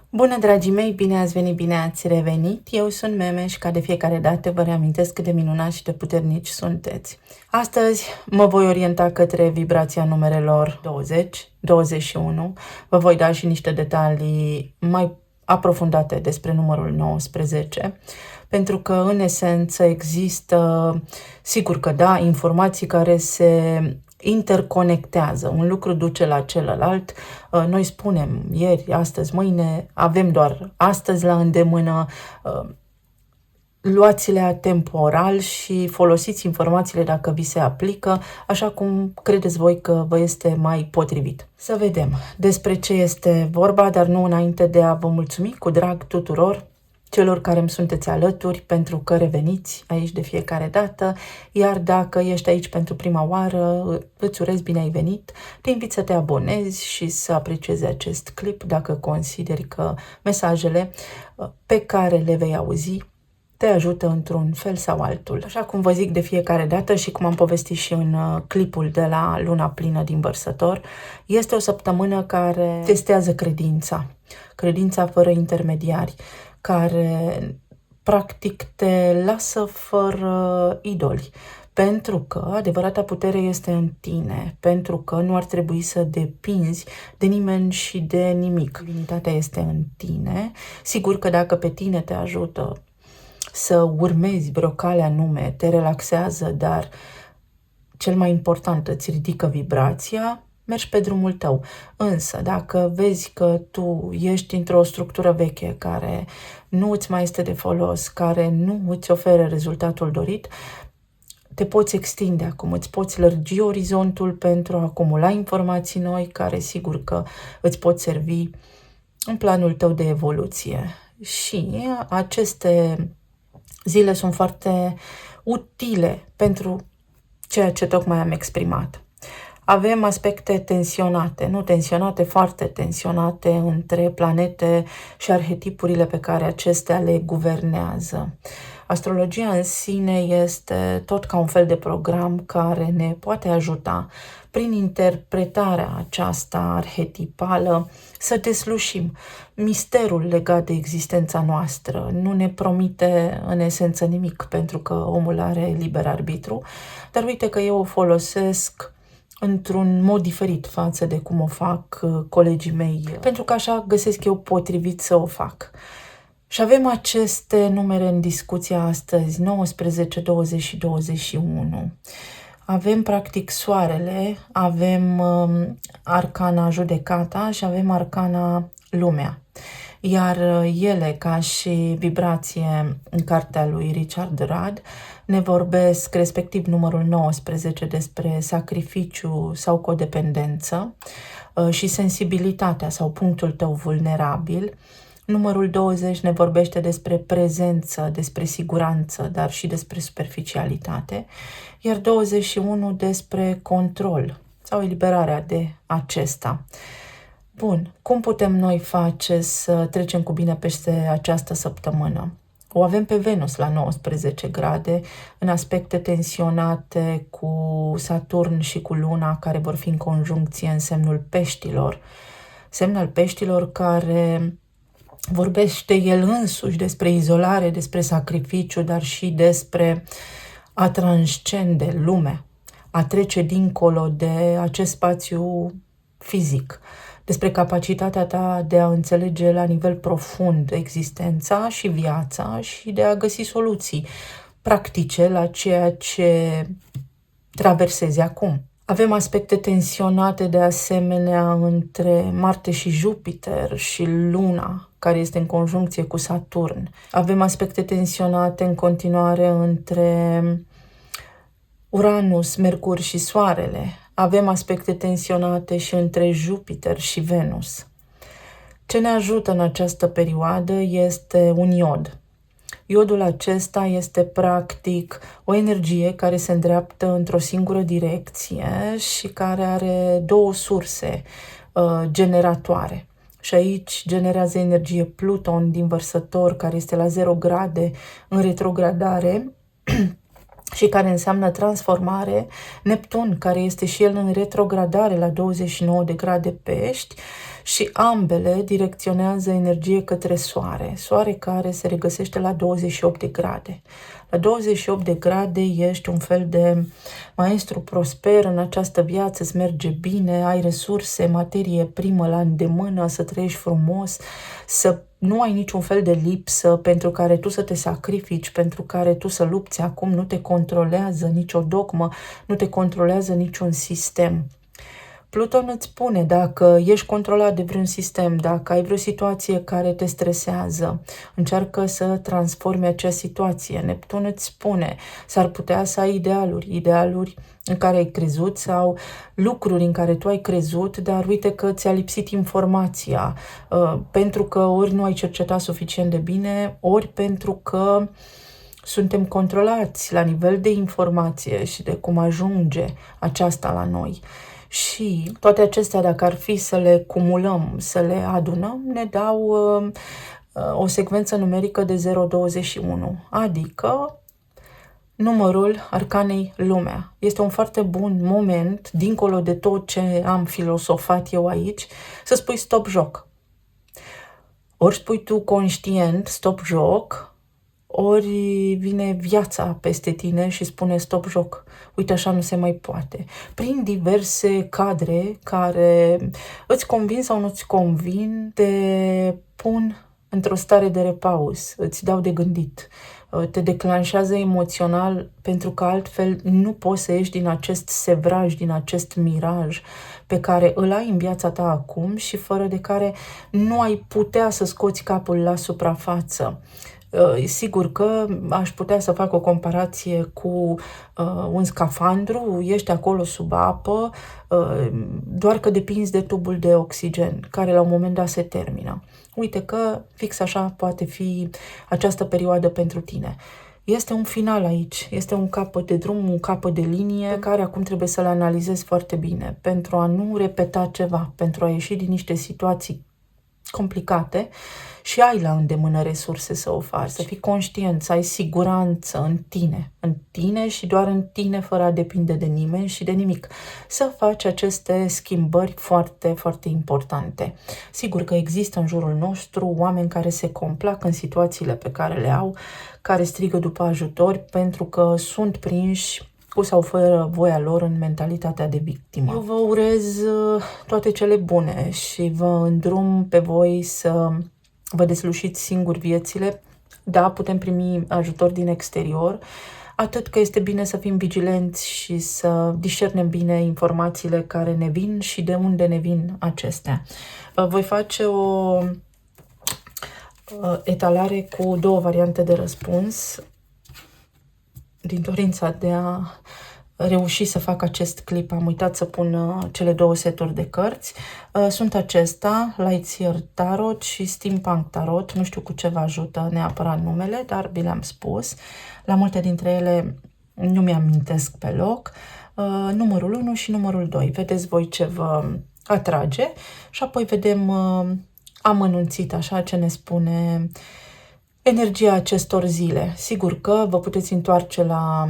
Bună, dragii mei, bine ați venit, bine ați revenit. Eu sunt Meme și ca de fiecare dată vă reamintesc cât de minunați și de puternici sunteți. Astăzi mă voi orienta către vibrația numerelor 20, 21. Vă voi da și niște detalii mai aprofundate despre numărul 19, pentru că în esență există, sigur că da, informații care se interconectează, un lucru duce la celălalt. Noi spunem ieri, astăzi, mâine, avem doar astăzi la îndemână. Luați-le atemporal și folosiți informațiile dacă vi se aplică, așa cum credeți voi că vă este mai potrivit. Să vedem despre ce este vorba, dar nu înainte de a vă mulțumi cu drag tuturor celor care îmi sunteți alături, pentru că reveniți aici de fiecare dată, iar dacă ești aici pentru prima oară, îți urez bine ai venit, te invit să te abonezi și să apreciezi acest clip dacă consideri că mesajele pe care le vei auzi te ajută într-un fel sau altul. Așa cum vă zic de fiecare dată și cum am povestit și în clipul de la luna plină din Vărsător, este o săptămână care testează credința fără intermediari, care practic te lasă fără idoli. Pentru că adevărata putere este în tine, pentru că nu ar trebui să depinzi de nimeni și de nimic. Divinitatea este în tine. Sigur că dacă pe tine te ajută să urmezi vreo cale anume, te relaxează, dar cel mai important, îți ridică vibrația, mergi pe drumul tău. Însă, dacă vezi că tu ești într-o structură veche care nu îți mai este de folos, care nu îți oferă rezultatul dorit, te poți extinde acum, îți poți lărgi orizontul pentru a acumula informații noi care sigur că îți pot servi în planul tău de evoluție. Și aceste zile sunt foarte utile pentru ceea ce tocmai am exprimat. Avem aspecte tensionate, nu tensionate, foarte tensionate între planete și arhetipurile pe care acestea le guvernează. Astrologia în sine este tot ca un fel de program care ne poate ajuta prin interpretarea aceasta arhetipală să deslușim misterul legat de existența noastră. Nu ne promite în esență nimic, pentru că omul are liber arbitru, dar uite că eu o folosesc într-un mod diferit față de cum o fac colegii mei, pentru că așa găsesc eu potrivit să o fac. Și avem aceste numere în discuție astăzi, 19, 20 și 21. Avem practic soarele, avem arcana judecata și avem arcana lumea. Iar ele, ca și vibrație în cartea lui Richard Rudd, ne vorbesc, respectiv numărul 19, despre sacrificiu sau codependență și sensibilitatea sau punctul tău vulnerabil. Numărul 20 ne vorbește despre prezență, despre siguranță, dar și despre superficialitate, iar 21 despre control sau eliberarea de acesta. Bun, cum putem noi face să trecem cu bine peste această săptămână? O avem pe Venus la 19 grade, în aspecte tensionate cu Saturn și cu Luna, care vor fi în conjuncție în semnul Peștilor. Semn al Peștilor care vorbește el însuși despre izolare, despre sacrificiu, dar și despre a transcende lumea, a trece dincolo de acest spațiu fizic, despre capacitatea ta de a înțelege la nivel profund existența și viața și de a găsi soluții practice la ceea ce traversezi acum. Avem aspecte tensionate de asemenea între Marte și Jupiter și Luna, care este în conjuncție cu Saturn. Avem aspecte tensionate în continuare între Uranus, Mercur și Soarele. Avem aspecte tensionate și între Jupiter și Venus. Ce ne ajută în această perioadă este un iod. Iodul acesta este practic o energie care se îndreaptă într-o singură direcție și care are două surse generatoare. Și aici generează energie Pluton din Vărsător, care este la 0 grade în retrogradare și care înseamnă transformare, Neptun, care este și el în retrogradare la 29 de grade Pești, și ambele direcționează energie către soare. Soare care se regăsește la 28 de grade. La 28 de grade ești un fel de maestru prosper în această viață, îți merge bine, ai resurse, materie primă la îndemână, să trăiești frumos, să nu ai niciun fel de lipsă pentru care tu să te sacrifici, pentru care tu să lupți acum, nu te controlează nicio dogmă, nu te controlează niciun sistem. Pluton îți spune dacă ești controlat de vreun sistem, dacă ai vreo situație care te stresează, încearcă să transformi acea situație. Neptun îți spune, s-ar putea să ai idealuri în care ai crezut sau lucruri în care tu ai crezut, dar uite că ți-a lipsit informația, pentru că ori nu ai cercetat suficient de bine, ori pentru că suntem controlați la nivel de informație și de cum ajunge aceasta la noi. Și toate acestea, dacă ar fi să le cumulăm, să le adunăm, ne dau o secvență numerică de 0,21, adică numărul arcanei lumea. Este un foarte bun moment, dincolo de tot ce am filosofat eu aici, să spui stop joc. Ori spui tu conștient stop joc, ori vine viața peste tine și spune stop joc. Uite, așa nu se mai poate. Prin diverse cadre care îți convin sau nu îți convin, te pun într-o stare de repaus, îți dau de gândit, te declanșează emoțional, pentru că altfel nu poți să ieși din acest sevraj, din acest miraj pe care îl ai în viața ta acum și fără de care nu ai putea să scoți capul la suprafață. Sigur că aș putea să fac o comparație cu un scafandru, ești acolo sub apă, doar că depinzi de tubul de oxigen, care la un moment dat se termină. Uite că fix așa poate fi această perioadă pentru tine. Este un final aici, este un capăt de drum, un capăt de linie pe care acum trebuie să-l analizezi foarte bine pentru a nu repeta ceva, pentru a ieși din niște situații complicate și ai la îndemână resurse să o faci, să fii conștient, să ai siguranță în tine și doar în tine, fără a depinde de nimeni și de nimic. Să faci aceste schimbări foarte, foarte importante. Sigur că există în jurul nostru oameni care se complac în situațiile pe care le au, care strigă după ajutor pentru că sunt prinși cu sau fără voia lor în mentalitatea de victimă. Eu vă urez toate cele bune și vă îndrum pe voi să vă deslușiți singuri viețile. Da, putem primi ajutor din exterior, atât că este bine să fim vigilenți și să discernem bine informațiile care ne vin și de unde ne vin acestea. Voi face o etalare cu două variante de răspuns din dorința de a reuși să fac acest clip. Am uitat să pun cele două seturi de cărți. Sunt acesta, Lightseer Tarot și Steampunk Tarot. Nu știu cu ce vă ajută neapărat numele, dar vi le-am spus. La multe dintre ele nu mi-amintesc pe loc. Numărul 1 și numărul 2. Vedeți voi ce vă atrage și apoi vedem amănunțit așa ce ne spune energia acestor zile. Sigur că vă puteți întoarce la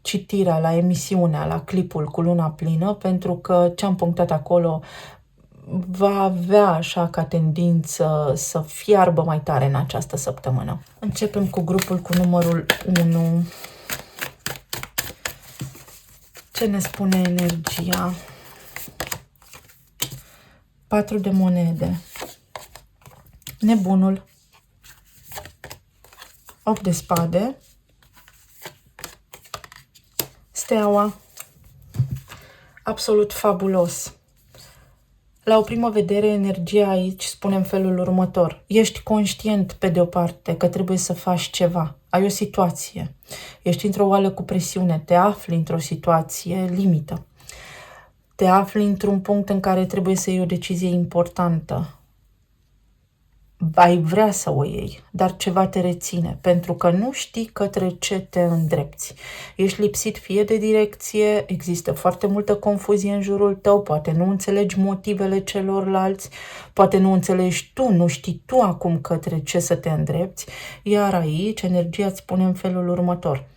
citirea, la emisiunea, la clipul cu luna plină, pentru că ce am punctat acolo va avea așa ca tendință să fiarbă mai tare în această săptămână. Începem cu grupul cu numărul 1. Ce ne spune energia? 4 de monede. Nebunul. 8 de spade. Steaua. Absolut fabulos. La o primă vedere, energia aici spune în felul următor. Ești conștient, pe de o parte, că trebuie să faci ceva. Ai o situație. Ești într-o oală cu presiune. Te afli într-o situație limită. Te afli într-un punct în care trebuie să iei o decizie importantă. Ai vrea să o iei, dar ceva te reține, pentru că nu știi către ce te îndrepți. Ești lipsit fie de direcție, există foarte multă confuzie în jurul tău, poate nu înțelegi motivele celorlalți, poate nu înțelegi tu, nu știi tu acum către ce să te îndrepți, iar aici energia îți spune în felul următor.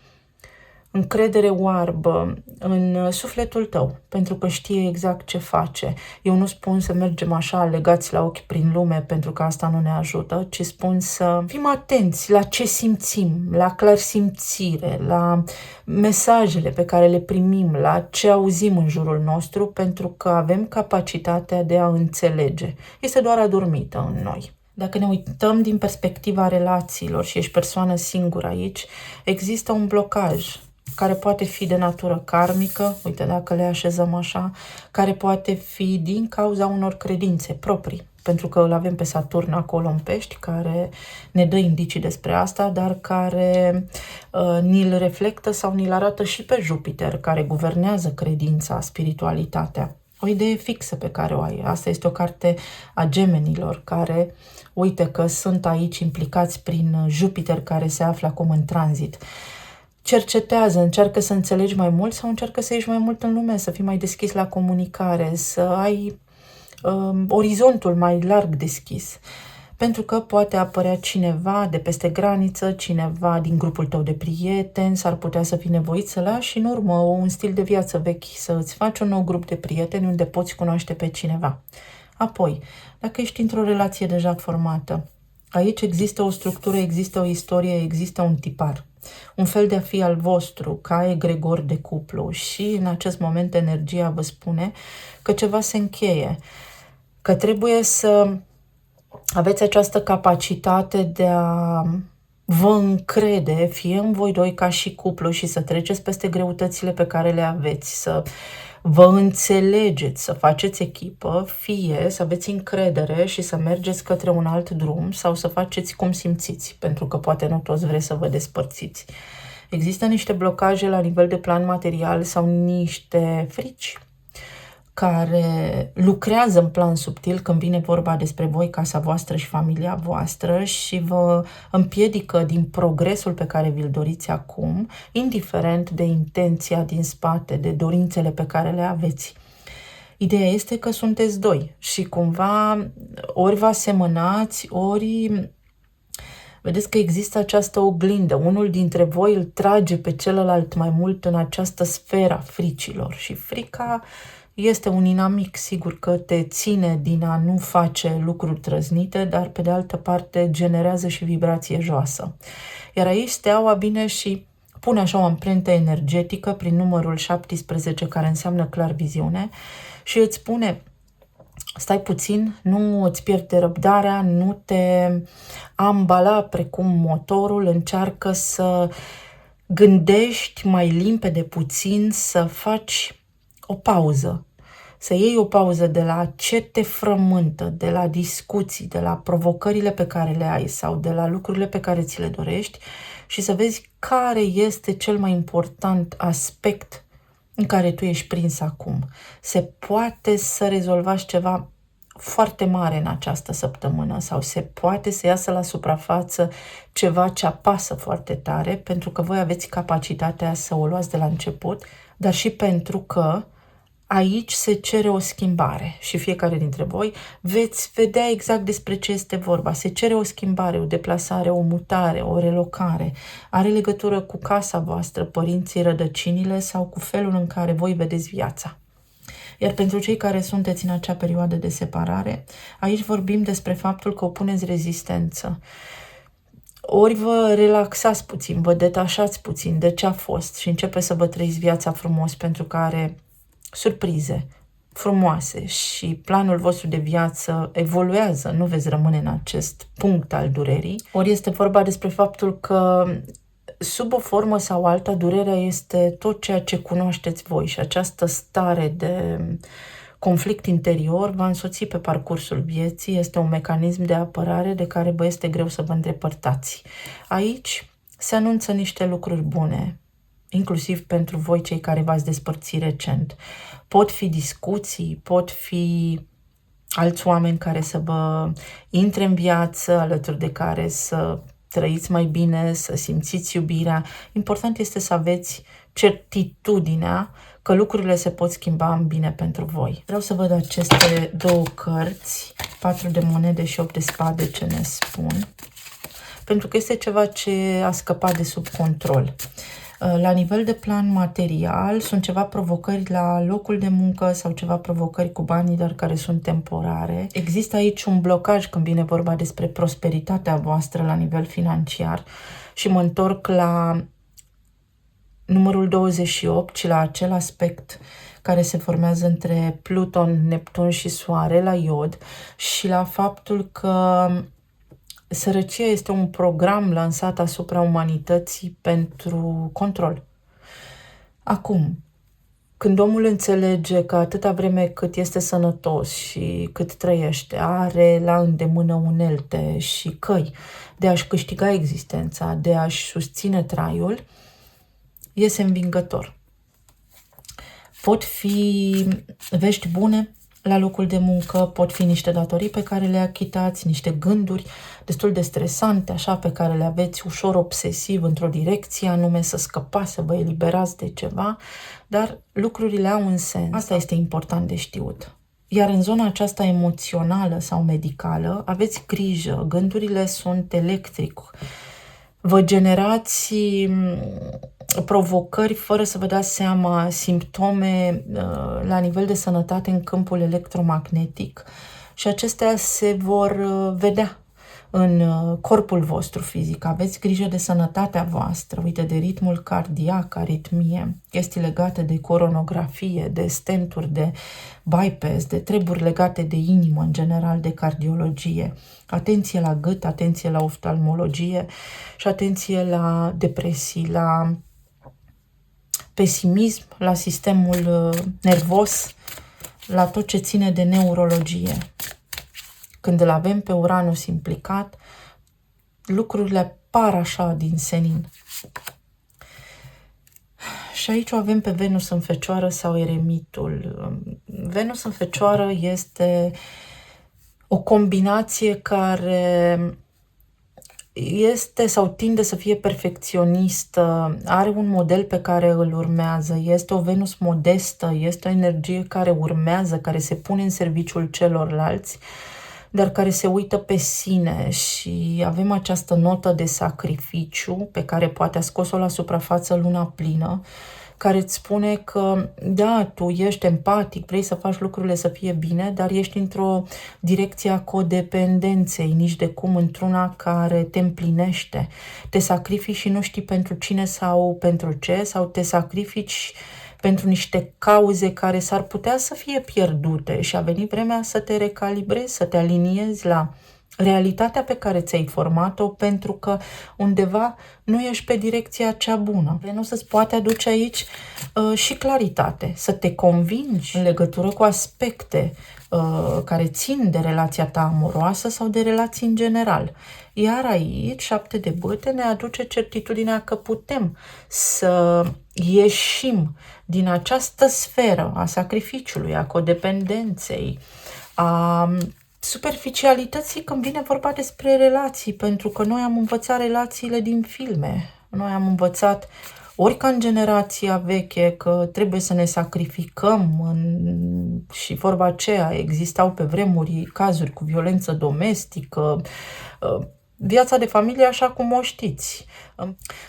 încredere oarbă în sufletul tău, pentru că știe exact ce face. Eu nu spun să mergem așa legați la ochi prin lume, pentru că asta nu ne ajută, ci spun să fim atenți la ce simțim, la clarsimțire, la mesajele pe care le primim, la ce auzim în jurul nostru, pentru că avem capacitatea de a înțelege. Este doar adormită în noi. Dacă ne uităm din perspectiva relațiilor și ești persoană singură aici, există un blocaj care poate fi de natură karmică, uite dacă le așezăm așa, care poate fi din cauza unor credințe proprii, pentru că îl avem pe Saturn acolo în Pești, care ne dă indicii despre asta, dar care ni-l reflectă sau ni-l arată și pe Jupiter, care guvernează credința, spiritualitatea. O idee fixă pe care o ai. Asta este o carte a gemenilor, care, uite că sunt aici implicați prin Jupiter, care se află acum în tranzit. Cercetează, încearcă să înțelegi mai mult sau încearcă să ieși mai mult în lume, să fii mai deschis la comunicare, să ai orizontul mai larg deschis. Pentru că poate apărea cineva de peste graniță, cineva din grupul tău de prieteni, s-ar putea să fii nevoit să lași în urmă un stil de viață vechi, să îți faci un nou grup de prieteni unde poți cunoaște pe cineva. Apoi, dacă ești într-o relație deja formată, aici există o structură, există o istorie, există un tipar. Un fel de a fi al vostru, ca egregor de cuplu, și în acest moment energia vă spune că ceva se încheie, că trebuie să aveți această capacitate de a vă încrede, fie în voi doi ca și cuplu, și să treceți peste greutățile pe care le aveți, să vă înțelegeți, să faceți echipă, fie să aveți încredere și să mergeți către un alt drum sau să faceți cum simțiți, pentru că poate nu toți vreți să vă despărțiți. Există niște blocaje la nivel de plan material sau niște frici care lucrează în plan subtil când vine vorba despre voi, casa voastră și familia voastră, și vă împiedică din progresul pe care vi-l doriți acum, indiferent de intenția din spate, de dorințele pe care le aveți. Ideea este că sunteți doi și cumva ori vă asemănați, ori vedeți că există această oglindă. Unul dintre voi îl trage pe celălalt mai mult în această sfera fricilor și frica este un inamic, sigur că te ține din a nu face lucruri trăznite, dar pe de altă parte generează și vibrație joasă. Iar aici steaua vine și pune așa o amprentă energetică prin numărul 17, care înseamnă clar viziune, și îți spune: stai puțin, nu îți pierde răbdarea, nu te ambala precum motorul, încearcă să gândești mai limpede puțin, să faci o pauză, să iei o pauză de la ce te frământă, de la discuții, de la provocările pe care le ai sau de la lucrurile pe care ți le dorești și să vezi care este cel mai important aspect în care tu ești prins acum. Se poate să rezolvați ceva foarte mare în această săptămână sau se poate să iasă la suprafață ceva ce apasă foarte tare, pentru că voi aveți capacitatea să o luați de la început, dar și pentru că aici se cere o schimbare și fiecare dintre voi veți vedea exact despre ce este vorba. Se cere o schimbare, o deplasare, o mutare, o relocare. Are legătură cu casa voastră, părinții, rădăcinile sau cu felul în care voi vedeți viața. Iar pentru cei care sunteți în acea perioadă de separare, aici vorbim despre faptul că opuneți rezistență. Ori vă relaxați puțin, vă detașați puțin de ce a fost și începeți să vă trăiți viața frumos, pentru că are surprize frumoase și planul vostru de viață evoluează, nu veți rămâne în acest punct al durerii. Ori este vorba despre faptul că sub o formă sau alta, durerea este tot ceea ce cunoașteți voi și această stare de conflict interior va însoți pe parcursul vieții, este un mecanism de apărare de care vă este greu să vă îndepărtați. Aici se anunță niște lucruri bune, inclusiv pentru voi cei care v-ați despărțit recent. Pot fi discuții, pot fi alți oameni care să vă intre în viață, alături de care să trăiți mai bine, să simțiți iubirea. Important este să aveți certitudinea că lucrurile se pot schimba în bine pentru voi. Vreau să văd aceste două cărți, 4 de monede și 8 de spade, ce ne spun, pentru că este ceva ce a scăpat de sub control. La nivel de plan material sunt ceva provocări la locul de muncă sau ceva provocări cu banii, dar care sunt temporare. Există aici un blocaj când vine vorba despre prosperitatea voastră la nivel financiar și mă întorc la numărul 28 și la acel aspect care se formează între Pluton, Neptun și Soare la Iod și la faptul că sărăcia este un program lansat asupra umanității pentru control. Acum, când omul înțelege că atâta vreme cât este sănătos și cât trăiește, are la îndemână unelte și căi de a-și câștiga existența, de a-și susține traiul, iese învingător. Pot fi vești bune la locul de muncă, pot fi niște datorii pe care le achitați, niște gânduri destul de stresante, așa, pe care le aveți ușor obsesiv într-o direcție, anume să scăpați, să vă eliberați de ceva, dar lucrurile au un sens. Asta este important de știut. Iar în zona aceasta emoțională sau medicală, aveți grijă, gândurile sunt electric. Vă generați provocări fără să vă dați seama, simptome la nivel de sănătate în câmpul electromagnetic și acestea se vor vedea în corpul vostru fizic. Aveți grijă de sănătatea voastră, uite, de ritmul cardiac, aritmie, chestii legate de coronografie, de stenturi, de bypass, de treburi legate de inimă, în general de cardiologie. Atenție la gât, atenție la oftalmologie și atenție la depresii, la pesimism, la sistemul nervos, la tot ce ține de neurologie. Când îl avem pe Uranus implicat, lucrurile par așa din senin. Și aici o avem pe Venus în Fecioară sau Eremitul. Venus în Fecioară este o combinație care este sau tinde să fie perfecționistă, are un model pe care îl urmează, este o Venus modestă, este o energie care urmează, care se pune în serviciul celorlalți, dar care se uită pe sine și avem această notă de sacrificiu pe care poate a scos-o la suprafață luna plină, care îți spune că, da, tu ești empatic, vrei să faci lucrurile să fie bine, dar ești într-o direcție a codependenței, nici de cum într-una care te împlinește. Te sacrifici și nu știi pentru cine sau pentru ce, sau te sacrifici pentru niște cauze care s-ar putea să fie pierdute și a venit vremea să te recalibrezi, să te aliniezi la realitatea pe care ți-ai format-o, pentru că undeva nu ești pe direcția cea bună. Venus îți poate aduce aici și claritate, să te convingi în legătură cu aspecte care țin de relația ta amoroasă sau de relații în general. Iar aici, 7 de bâte ne aduce certitudinea că putem să ieșim din această sferă a sacrificiului, a codependenței, a superficialității când vine vorba despre relații, pentru că noi am învățat relațiile din filme. Noi am învățat, ori ca în generația veche, că trebuie să ne sacrificăm și vorba aceea, existau pe vremuri cazuri cu violență domestică, viața de familie așa cum o știți.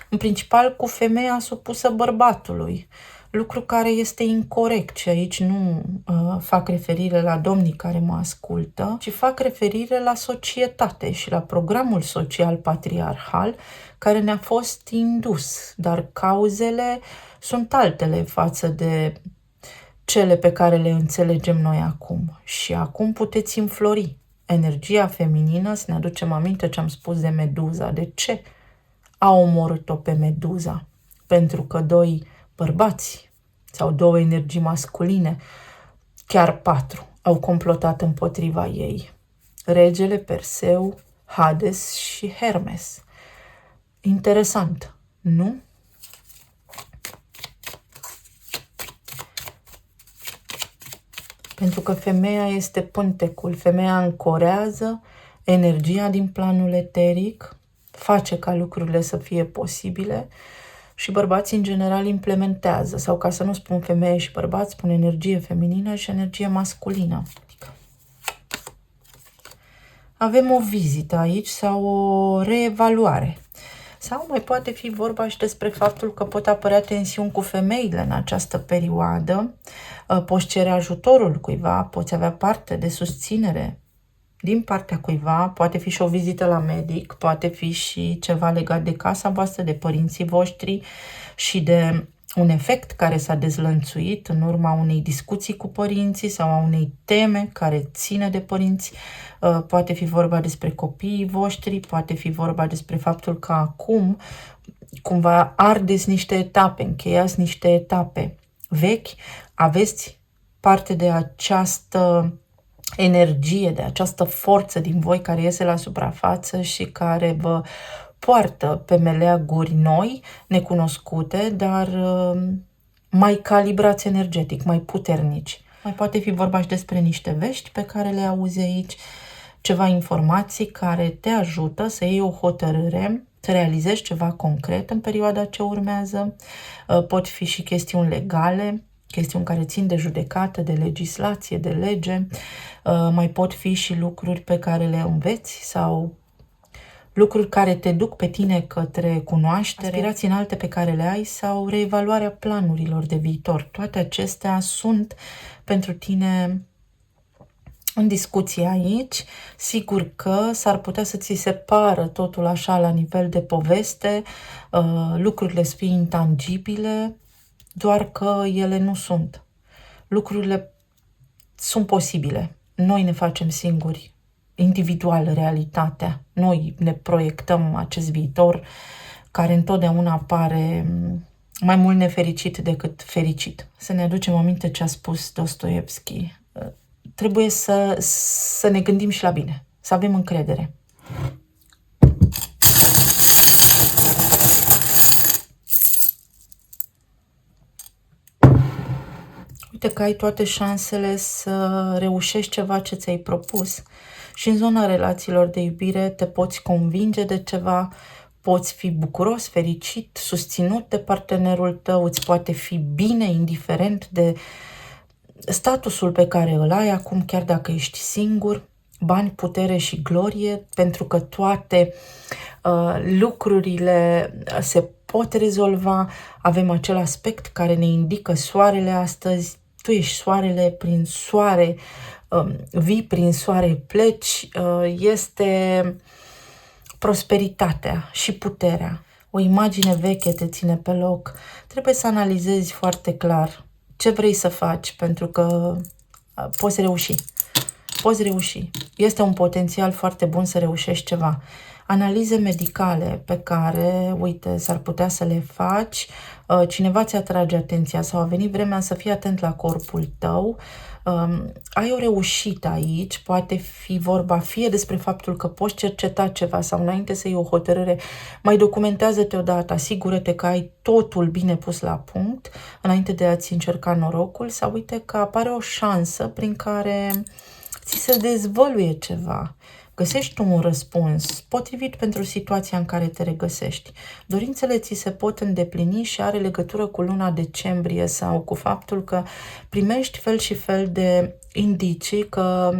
În principal cu femeia supusă bărbatului. Lucru care este incorect și aici nu fac referire la domnii care mă ascultă, ci fac referire la societate și la programul social patriarhal care ne-a fost indus, dar cauzele sunt altele față de cele pe care le înțelegem noi acum. Și acum puteți înflori energia feminină, să ne aducem aminte ce am spus de Meduza. De ce a omorât-o pe Meduza? Pentru că doi bărbați sau două energii masculine, chiar 4, au complotat împotriva ei. Regele, Perseu, Hades și Hermes. Interesant, nu? Pentru că femeia este pântecul, femeia ancorează energia din planul eteric, face ca lucrurile să fie posibile și bărbații în general implementează, sau ca să nu spun femeie și bărbați, spun energie feminină și energie masculină. Avem o vizită aici sau o reevaluare Sau mai poate fi vorba și despre faptul că pot apărea tensiuni cu femeile în această perioadă. Poți cere ajutorul cuiva, poți avea parte de susținere din partea cuiva, poate fi și o vizită la medic, poate fi și ceva legat de casa voastră, de părinții voștri și de un efect care s-a dezlănțuit în urma unei discuții cu părinții sau a unei teme care ține de părinți. Poate fi vorba despre copiii voștri, poate fi vorba despre faptul că acum cumva ardeți niște etape, încheiați niște etape vechi, aveți parte de această energie, de această forță din voi care iese la suprafață și care vă poartă pe meleaguri noi, necunoscute, dar mai calibrați energetic, mai puternici. Mai poate fi vorba și despre niște vești pe care le auzi aici, ceva informații care te ajută să iei o hotărâre, să realizezi ceva concret în perioada ce urmează. Pot fi și chestiuni legale, chestiuni care țin de judecată, de legislație, de lege. Mai pot fi și lucruri pe care le înveți sau lucruri care te duc pe tine către cunoaștere, aspirații înalte pe care le ai sau reevaluarea planurilor de viitor. Toate acestea sunt pentru tine în discuție aici. Sigur că s-ar putea să ți se pară totul așa la nivel de poveste, lucrurile să fie intangibile, doar că ele nu sunt. Lucrurile sunt posibile. Noi ne facem singuri, individual, realitatea. Noi ne proiectăm acest viitor care întotdeauna pare mai mult nefericit decât fericit. Să ne aducem aminte ce a spus Dostoevski. Trebuie să ne gândim și la bine, să avem încredere. Uite că ai toate șansele să reușești ceva ce ți-ai propus și în zona relațiilor de iubire te poți convinge de ceva, poți fi bucuros, fericit, susținut de partenerul tău, îți poate fi bine, indiferent de statusul pe care îl ai acum, chiar dacă ești singur, bani, putere și glorie, pentru că toate lucrurile se pot rezolva. Avem acel aspect care ne indică soarele astăzi. Tu ești soarele, prin soare vii, prin soare pleci. Este prosperitatea și puterea. O imagine veche te ține pe loc. Trebuie să analizezi foarte clar ce vrei să faci, pentru că poți reuși. Poți reuși. Este un potențial foarte bun să reușești ceva. Analize medicale pe care, uite, s-ar putea să le faci, cineva ți atrage atenția sau a venit vremea să fii atent la corpul tău, ai o reușită aici, poate fi vorba fie despre faptul că poți cerceta ceva sau înainte să iei o hotărâre, mai documentează-te odată, asigură-te că ai totul bine pus la punct înainte de a-ți încerca norocul sau uite că apare o șansă prin care ți se dezvăluie ceva. Găsești tu un răspuns potrivit pentru situația în care te regăsești. Dorințele ți se pot îndeplini și are legătură cu luna decembrie sau cu faptul că primești fel și fel de indicii că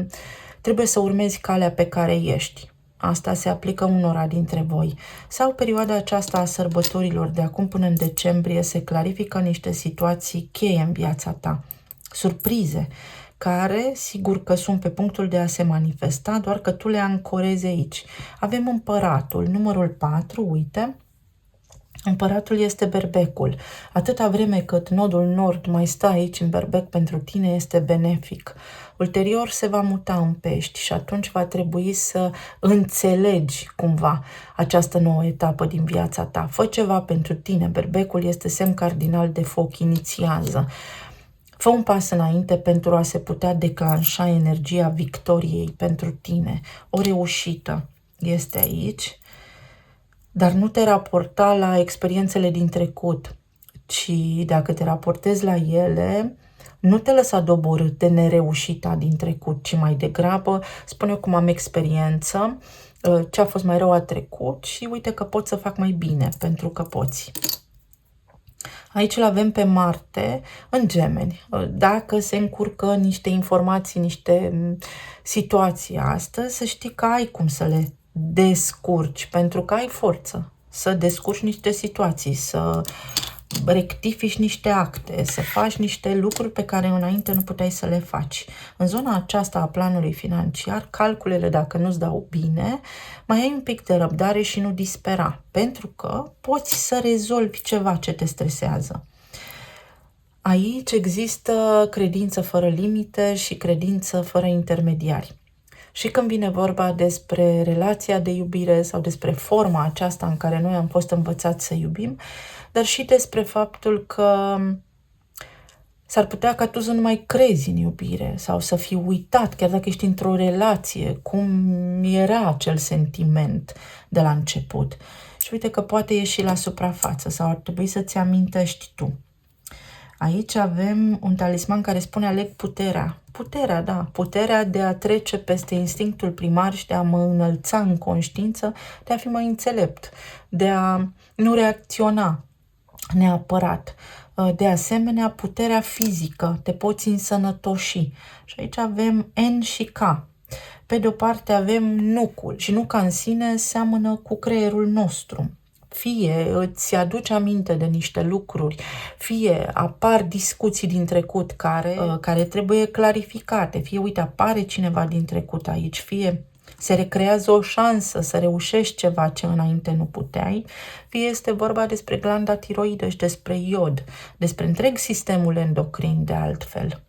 trebuie să urmezi calea pe care ești. Asta se aplică unora dintre voi. Sau perioada aceasta a sărbătorilor de acum până în decembrie se clarifică niște situații cheie în viața ta. Surprize care, sigur că sunt pe punctul de a se manifesta, doar că tu le ancorezi aici. Avem împăratul, numărul 4, uite, împăratul este berbecul. Atâta vreme cât nodul nord mai stă aici în berbec pentru tine, este benefic. Ulterior se va muta în pești și atunci va trebui să înțelegi cumva această nouă etapă din viața ta. Fă ceva pentru tine, berbecul este semn cardinal de foc, inițiază. Fă un pas înainte pentru a se putea declanșa energia victoriei pentru tine. O reușită este aici, dar nu te raporta la experiențele din trecut, ci dacă te raportezi la ele, nu te lăsa doborât de nereușita din trecut, ci mai degrabă spune cum am experiență, ce a fost mai rău a trecut și uite că pot să fac mai bine, pentru că poți. Aici îl avem pe Marte în Gemeni. Dacă se încurcă niște informații, niște situații astăzi, să știi că ai cum să le descurci, pentru că ai forță să descurci niște situații, să rectifici niște acte, să faci niște lucruri pe care înainte nu puteai să le faci. În zona aceasta a planului financiar, calculele, dacă nu-ți dau bine, mai ai un pic de răbdare și nu dispera, pentru că poți să rezolvi ceva ce te stresează. Aici există credință fără limite și credință fără intermediari. Și când vine vorba despre relația de iubire sau despre forma aceasta în care noi am fost învățați să iubim, dar și despre faptul că s-ar putea ca tu să nu mai crezi în iubire sau să fii uitat, chiar dacă ești într-o relație, cum era acel sentiment de la început. Și uite că poate ieși la suprafață sau ar trebui să-ți amintești tu. Aici avem un talisman care spune aleg puterea. Puterea, da, puterea de a trece peste instinctul primar și de a mă înălța în conștiință, de a fi mai înțelept, de a nu reacționa neapărat. De asemenea, puterea fizică, te poți însănătoși. Și aici avem N și K. Pe de o parte avem nucul și nuca în sine seamănă cu creierul nostru. Fie îți aduci aminte de niște lucruri, fie apar discuții din trecut care trebuie clarificate, fie, uite, apare cineva din trecut aici, fie se recrează o șansă să reușești ceva ce înainte nu puteai, fie este vorba despre glanda tiroidă și despre iod, despre întreg sistemul endocrin de altfel,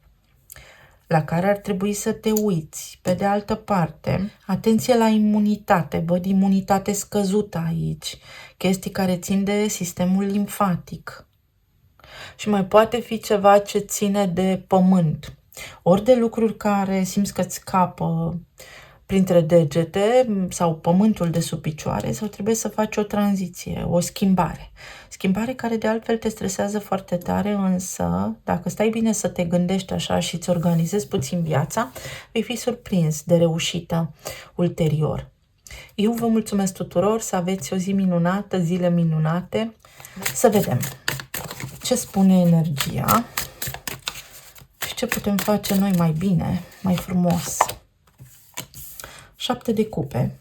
la care ar trebui să te uiți. Pe de altă parte, atenție la imunitate, văd imunitate scăzută aici, chestii care țin de sistemul limfatic. Și mai poate fi ceva ce ține de pământ, ori de lucruri care simți că îți scapă printre degete sau pământul de sub picioare, sau trebuie să faci o tranziție, o schimbare. Schimbare care de altfel te stresează foarte tare, însă dacă stai bine să te gândești așa și îți organizezi puțin viața, vei fi surprins de reușită ulterior. Eu vă mulțumesc tuturor, să aveți o zi minunată, zile minunate. Să vedem ce spune energia și ce putem face noi mai bine, mai frumos. 7 de cupe,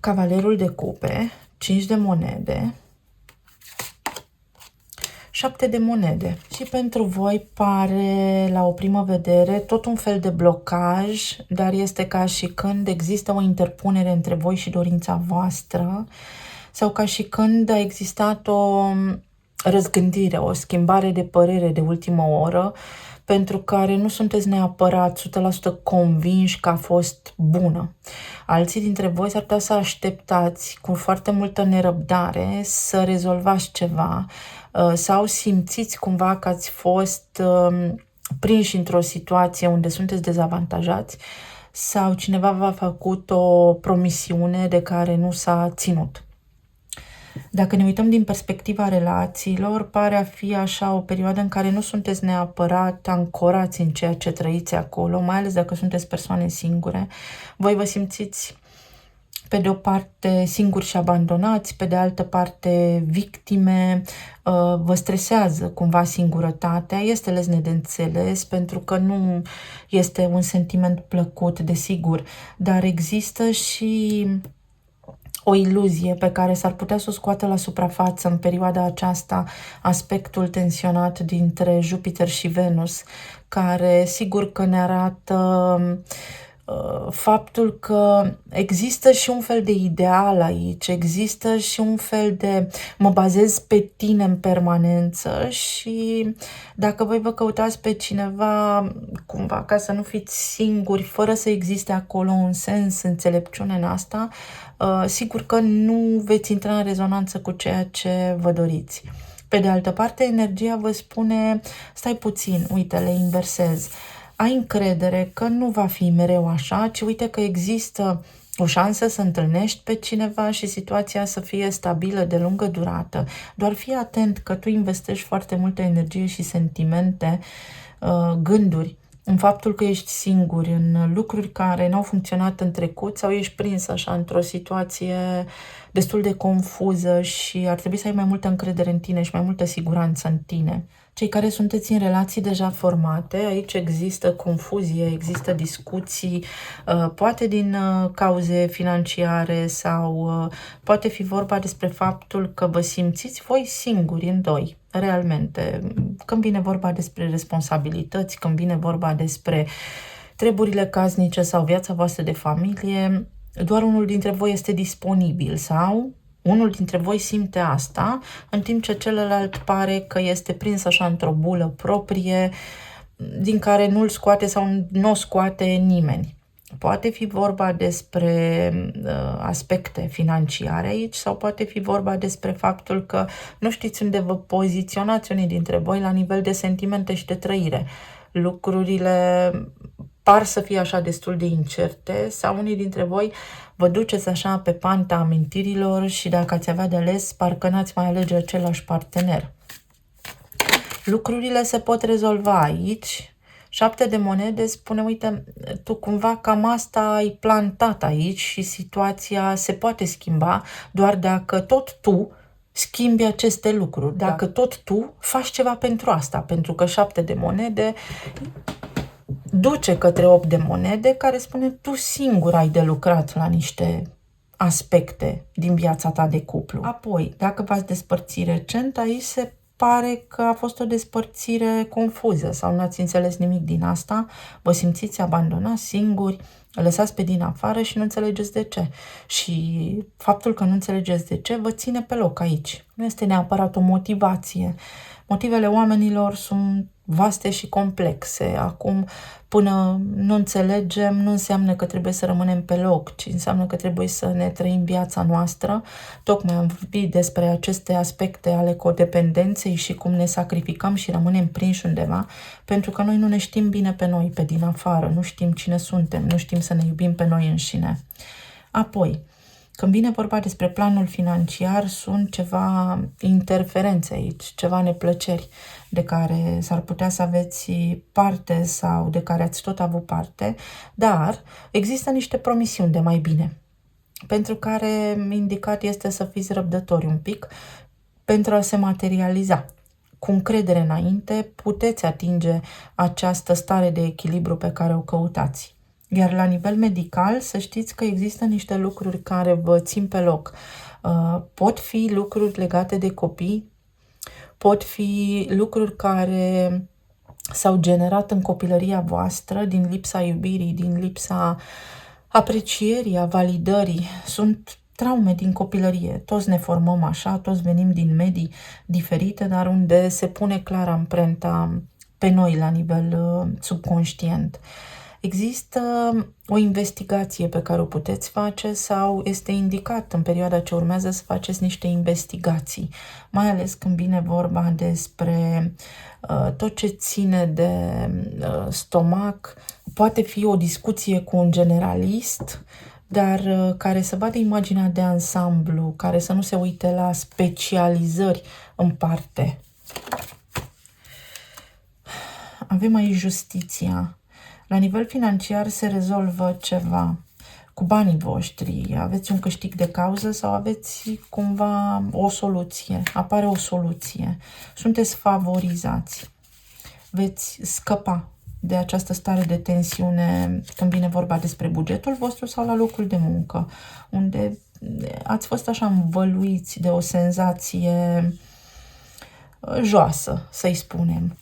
cavalerul de cupe, 5 de monede, 7 de monede. Și pentru voi pare la o primă vedere tot un fel de blocaj, dar este ca și când există o interpunere între voi și dorința voastră, sau ca și când a existat o răzgândire, o schimbare de părere de ultimă oră, pentru care nu sunteți neapărat 100% convinși că a fost bună. Alții dintre voi s-ar putea să așteptați cu foarte multă nerăbdare să rezolvați ceva sau simțiți cumva că ați fost prinși într-o situație unde sunteți dezavantajați sau cineva v-a făcut o promisiune de care nu s-a ținut. Dacă ne uităm din perspectiva relațiilor, pare a fi așa o perioadă în care nu sunteți neapărat ancorați în ceea ce trăiți acolo, mai ales dacă sunteți persoane singure. Voi vă simțiți pe de o parte singuri și abandonați, pe de altă parte victime, vă stresează cumva singurătatea, este lezne de înțeles pentru că nu este un sentiment plăcut, desigur, dar există și o iluzie pe care s-ar putea să o scoată la suprafață în perioada aceasta aspectul tensionat dintre Jupiter și Venus, care sigur că ne arată faptul că există și un fel de ideal aici, există și un fel de mă bazez pe tine în permanență și dacă voi vă căutați pe cineva cumva ca să nu fiți singuri, fără să existe acolo un sens, înțelepciune în asta, sigur că nu veți intra în rezonanță cu ceea ce vă doriți. Pe de altă parte, energia vă spune, stai puțin, uite, le inversez. Ai încredere că nu va fi mereu așa, ci uite că există o șansă să întâlnești pe cineva și situația să fie stabilă de lungă durată. Doar fii atent că tu investești foarte multă energie și sentimente, gânduri, în faptul că ești singur, în lucruri care n-au funcționat în trecut sau ești prins așa într-o situație destul de confuză și ar trebui să ai mai multă încredere în tine și mai multă siguranță în tine. Cei care sunteți în relații deja formate, aici există confuzie, există discuții, poate din cauze financiare sau poate fi vorba despre faptul că vă simțiți voi singuri în doi, realmente. Când vine vorba despre responsabilități, când vine vorba despre treburile casnice sau viața voastră de familie, doar unul dintre voi este disponibil sau unul dintre voi simte asta, în timp ce celălalt pare că este prins așa într-o bulă proprie, din care nu-l scoate sau nu o scoate nimeni. Poate fi vorba despre aspecte financiare aici sau poate fi vorba despre faptul că nu știți unde vă poziționați unii dintre voi la nivel de sentimente și de trăire. Lucrurile par să fie așa destul de incerte sau unii dintre voi vă duceți așa pe panta amintirilor și dacă ați avea de ales, parcă n-ați mai alege același partener. Lucrurile se pot rezolva aici. 7 de monede spune, uite, tu cumva cam asta ai plantat aici și situația se poate schimba doar dacă tot tu schimbi aceste lucruri, dacă tot tu faci ceva pentru asta, pentru că 7 de monede duce către 8 de monede care spune tu singur ai de lucrat la niște aspecte din viața ta de cuplu. Apoi, dacă v-ați despărțit recent, aici se pare că a fost o despărțire confuză sau nu ați înțeles nimic din asta, vă simțiți abandonați, singuri, lăsați pe din afară și nu înțelegeți de ce. Și faptul că nu înțelegeți de ce vă ține pe loc aici. Nu este neapărat o motivație. Motivele oamenilor sunt vaste și complexe. Acum, până nu înțelegem, nu înseamnă că trebuie să rămânem pe loc, ci înseamnă că trebuie să ne trăim viața noastră. Tocmai am vorbit despre aceste aspecte ale codependenței și cum ne sacrificăm și rămânem prinși undeva, pentru că noi nu ne știm bine pe noi, pe din afară, nu știm cine suntem, nu știm să ne iubim pe noi înșine. Apoi, când vine vorba despre planul financiar, sunt ceva interferențe aici, ceva neplăceri de care s-ar putea să aveți parte sau de care ați tot avut parte, dar există niște promisiuni de mai bine, pentru care indicat este să fiți răbdători un pic pentru a se materializa. Cu încredere înainte puteți atinge această stare de echilibru pe care o căutați. Iar la nivel medical, să știți că există niște lucruri care vă țin pe loc. Pot fi lucruri legate de copii, pot fi lucruri care s-au generat în copilăria voastră din lipsa iubirii, din lipsa aprecierii, a validării. Sunt traume din copilărie. Toți ne formăm așa, toți venim din medii diferite, dar unde se pune clar amprenta pe noi la nivel subconștient. Există o investigație pe care o puteți face sau este indicat în perioada ce urmează să faceți niște investigații, mai ales când vine vorba despre tot ce ține de stomac. Poate fi o discuție cu un generalist, dar care să vadă imaginea de ansamblu, care să nu se uite la specializări în parte. Avem aici justiția. La nivel financiar se rezolvă ceva cu banii voștri, aveți un câștig de cauză sau aveți cumva o soluție, apare o soluție, sunteți favorizați, veți scăpa de această stare de tensiune când vine vorba despre bugetul vostru sau la locul de muncă, unde ați fost așa învăluiți de o senzație joasă, să-i spunem.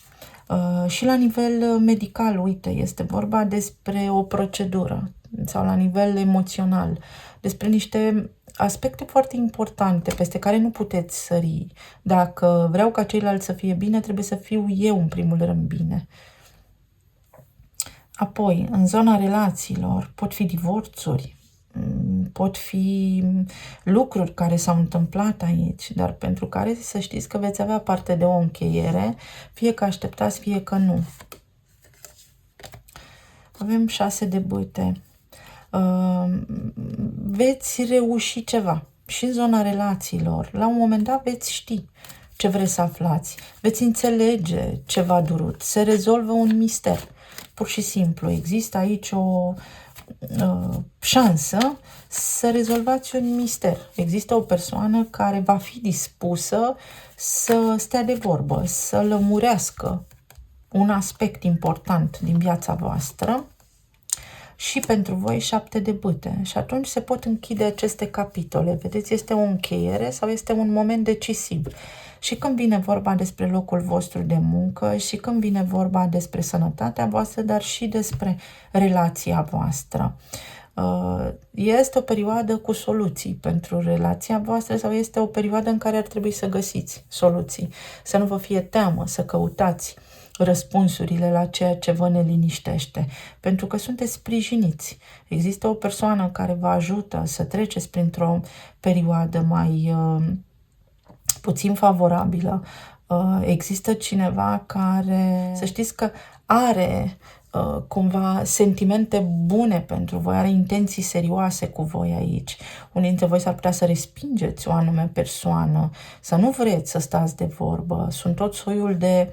Și la nivel medical, uite, este vorba despre o procedură sau la nivel emoțional, despre niște aspecte foarte importante peste care nu puteți sări. Dacă vreau ca ceilalți să fie bine, trebuie să fiu eu în primul rând bine. Apoi, în zona relațiilor, pot fi divorțuri, pot fi lucruri care s-au întâmplat aici, dar pentru care să știți că veți avea parte de o încheiere, fie că așteptați, fie că nu. Avem 6 de bâte. Veți reuși ceva și în zona relațiilor. La un moment dat veți ști ce vreți să aflați. Veți înțelege ce v-a durut. Se rezolvă un mister. Pur și simplu există aici o șansă să rezolvați un mister. Există o persoană care va fi dispusă să stea de vorbă, să lămurească un aspect important din viața voastră. Și pentru voi 7 de bâte. Și atunci se pot închide aceste capitole. Vedeți, este o încheiere sau este un moment decisiv. Și când vine vorba despre locul vostru de muncă și când vine vorba despre sănătatea voastră, dar și despre relația voastră. Este o perioadă cu soluții pentru relația voastră sau este o perioadă în care ar trebui să găsiți soluții. Să nu vă fie teamă să căutați răspunsurile la ceea ce vă neliniștește, pentru că sunteți sprijiniți. Există o persoană care vă ajută să treceți printr-o perioadă mai puțin favorabilă. Există cineva care, să știți că are cumva sentimente bune pentru voi, are intenții serioase cu voi aici. Unii dintre voi s-ar putea să respingeți o anume persoană, să nu vreți să stați de vorbă. Sunt tot soiul de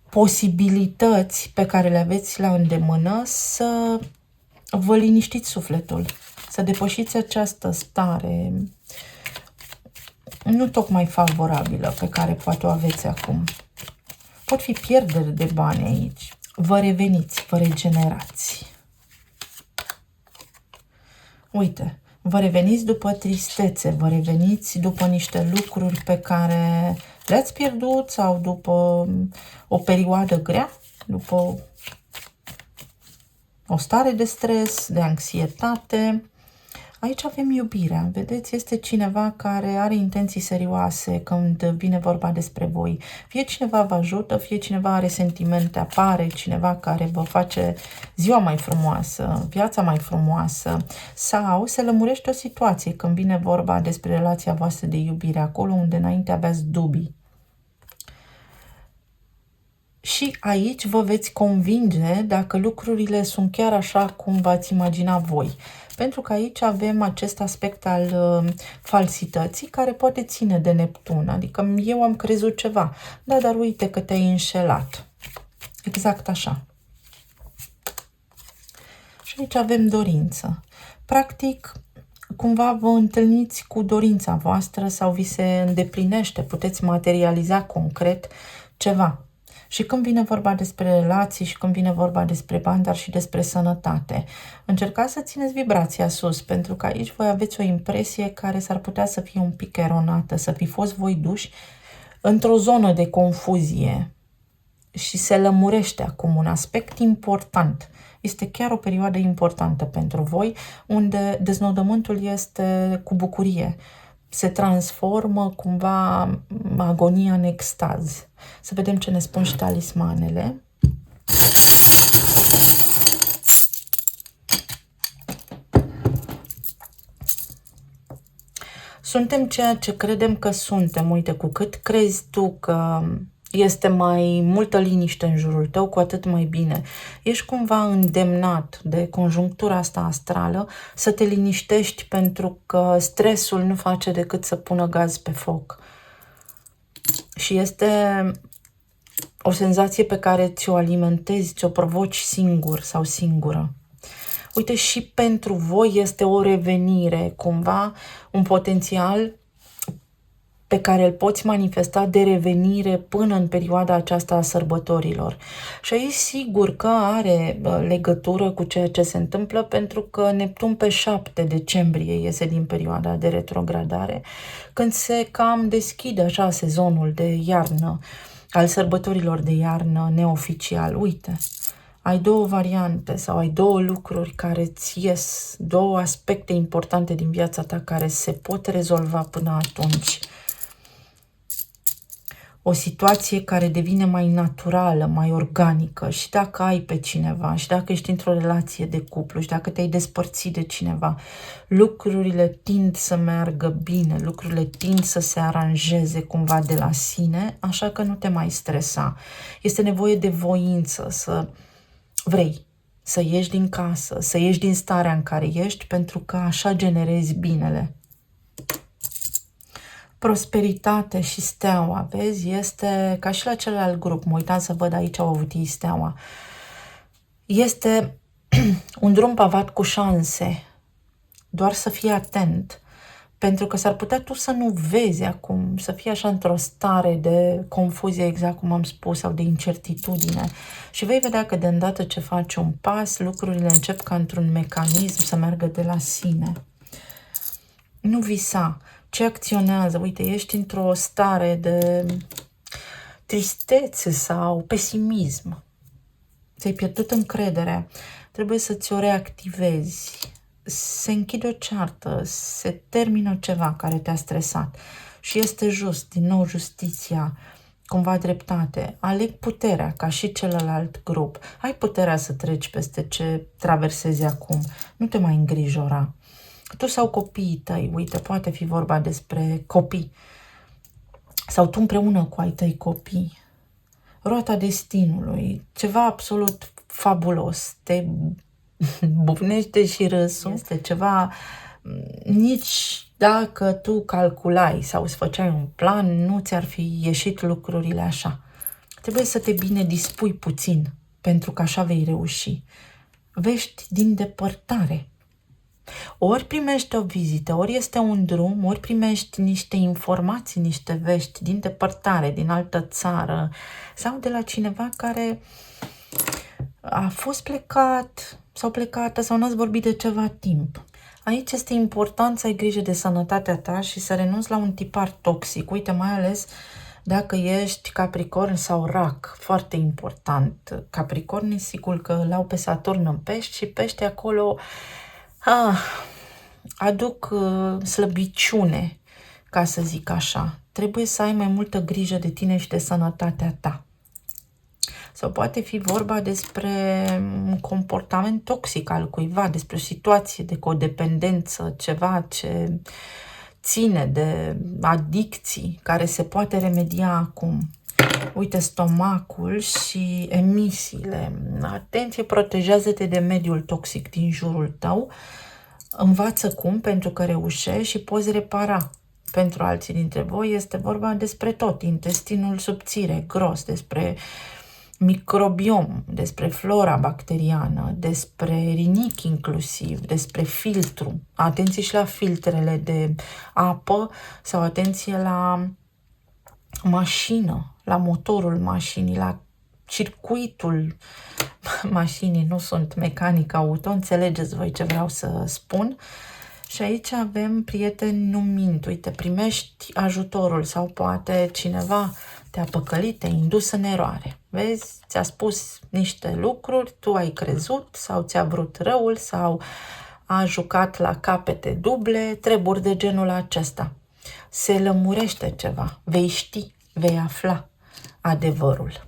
posibilități pe care le aveți la îndemână să vă liniștiți sufletul, să depășiți această stare nu tocmai favorabilă pe care poate o aveți acum. Pot fi pierderi de bani aici. Vă reveniți, vă regenerați. Uite, vă reveniți după tristețe, vă reveniți după niște lucruri pe care le-ați pierdut sau după o perioadă grea, după o stare de stres, de anxietate. Aici avem iubirea, vedeți? Este cineva care are intenții serioase când vine vorba despre voi. Fie cineva vă ajută, fie cineva are sentimente, apare cineva care vă face ziua mai frumoasă, viața mai frumoasă, sau se lămurește o situație când vine vorba despre relația voastră de iubire, acolo unde înainte aveați dubii. Și aici vă veți convinge dacă lucrurile sunt chiar așa cum v-ați imagina voi. Pentru că aici avem acest aspect al falsității care poate ține de Neptun. Adică eu am crezut ceva. Da, dar uite că te-ai înșelat. Exact așa. Și aici avem dorință. Practic, cumva vă întâlniți cu dorința voastră sau vi se îndeplinește. Puteți materializa concret ceva. Și când vine vorba despre relații și când vine vorba despre bani, dar și despre sănătate, încercați să țineți vibrația sus, pentru că aici voi aveți o impresie care s-ar putea să fie un pic eronată, să fi fost voi duși într-o zonă de confuzie și se lămurește acum un aspect important. Este chiar o perioadă importantă pentru voi, unde deznodământul este cu bucurie. Se transformă cumva agonia în extaz. Să vedem ce ne spun și talismanele. Suntem ceea ce credem că suntem. Uite, cu cât crezi tu că este mai multă liniște în jurul tău, cu atât mai bine. Ești cumva îndemnat de conjunctura asta astrală să te liniștești, pentru că stresul nu face decât să pună gaz pe foc. Și este o senzație pe care ți-o alimentezi, ți-o provoci singur sau singură. Uite, și pentru voi este o revenire, cumva un potențial pe care îl poți manifesta de revenire până în perioada aceasta a sărbătorilor. Și aici sigur că are legătură cu ceea ce se întâmplă, pentru că Neptun pe 7 decembrie iese din perioada de retrogradare, când se cam deschide așa sezonul de iarnă, al sărbătorilor de iarnă neoficial. Uite, ai două variante sau ai două lucruri care îți ies, două aspecte importante din viața ta care se pot rezolva până atunci. O situație care devine mai naturală, mai organică, și dacă ai pe cineva, și dacă ești într-o relație de cuplu, și dacă te-ai despărțit de cineva, lucrurile tind să meargă bine, lucrurile tind să se aranjeze cumva de la sine, așa că nu te mai stresa. Este nevoie de voință să vrei să ieși din casă, să ieși din starea în care ești, pentru că așa generezi binele. Prosperitate și steaua, vezi, este ca și la celălalt grup, mă uitam să văd aici, au avut ei steaua. Este un drum pavat cu șanse, doar să fii atent, pentru că s-ar putea tu să nu vezi acum, să fii așa într-o stare de confuzie, exact cum am spus, sau de incertitudine. Și vei vedea că de îndată ce faci un pas, lucrurile încep ca într-un mecanism să meargă de la sine. Nu visa, ce acționează. Uite, ești într-o stare de tristețe sau pesimism. Ți-ai pierdut încrederea. Trebuie să ți-o reactivezi. Se închide o ceartă, se termină ceva care te-a stresat. Și este just, din nou justiția, cumva dreptate. Aleg puterea, ca și celălalt grup. Ai puterea să treci peste ce traversezi acum. Nu te mai îngrijora. Tu sau copiii tăi, uite, poate fi vorba despre copii. Sau tu împreună cu ai tăi copii. Roata destinului, ceva absolut fabulos. Te bufnește și râsul. Este ceva, nici dacă tu calculai sau îți făceai un plan, nu ți-ar fi ieșit lucrurile așa. Trebuie să te bine dispui puțin, pentru că așa vei reuși. Vești din depărtare. Ori primești o vizită, ori este un drum, ori primești niște informații, niște vești din depărtare, din altă țară sau de la cineva care a fost plecat sau plecată sau n-ați vorbit de ceva timp. Aici este important să ai grijă de sănătatea ta și să renunți la un tipar toxic. Uite, mai ales dacă ești Capricorn sau Rac, foarte important. Capricorn, sigur că l-au pe Saturn în pești și pești acolo aduc slăbiciune, ca să zic așa. Trebuie să ai mai multă grijă de tine și de sănătatea ta. Sau poate fi vorba despre un comportament toxic al cuiva, despre o situație de codependență, ceva ce ține de adicții, care se poate remedia acum. Uite, stomacul și emisiile. Atenție, protejează-te de mediul toxic din jurul tău. Învață cum, pentru că reușești și poți repara. Pentru alții dintre voi este vorba despre tot. Intestinul subțire, gros, despre microbiom, despre flora bacteriană, despre rinichi inclusiv, despre filtru. Atenție și la filtrele de apă sau atenție la mașină, la motorul mașinii, la circuitul mașinii. Nu sunt mecanic auto, înțelegeți voi ce vreau să spun. Și aici avem prieteni nu mint. Uite, primești ajutorul sau poate cineva te-a păcălit, te-a indus în eroare. Vezi, ți-a spus niște lucruri, tu ai crezut sau ți-a vrut răul sau a jucat la capete duble, treburi de genul acesta. Se lămurește ceva, vei ști, vei afla adevărul.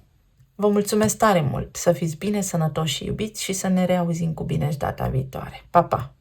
Vă mulțumesc tare mult, să fiți bine, sănătoși și iubiți și să ne reauzim cu bine și data viitoare. Pa, pa!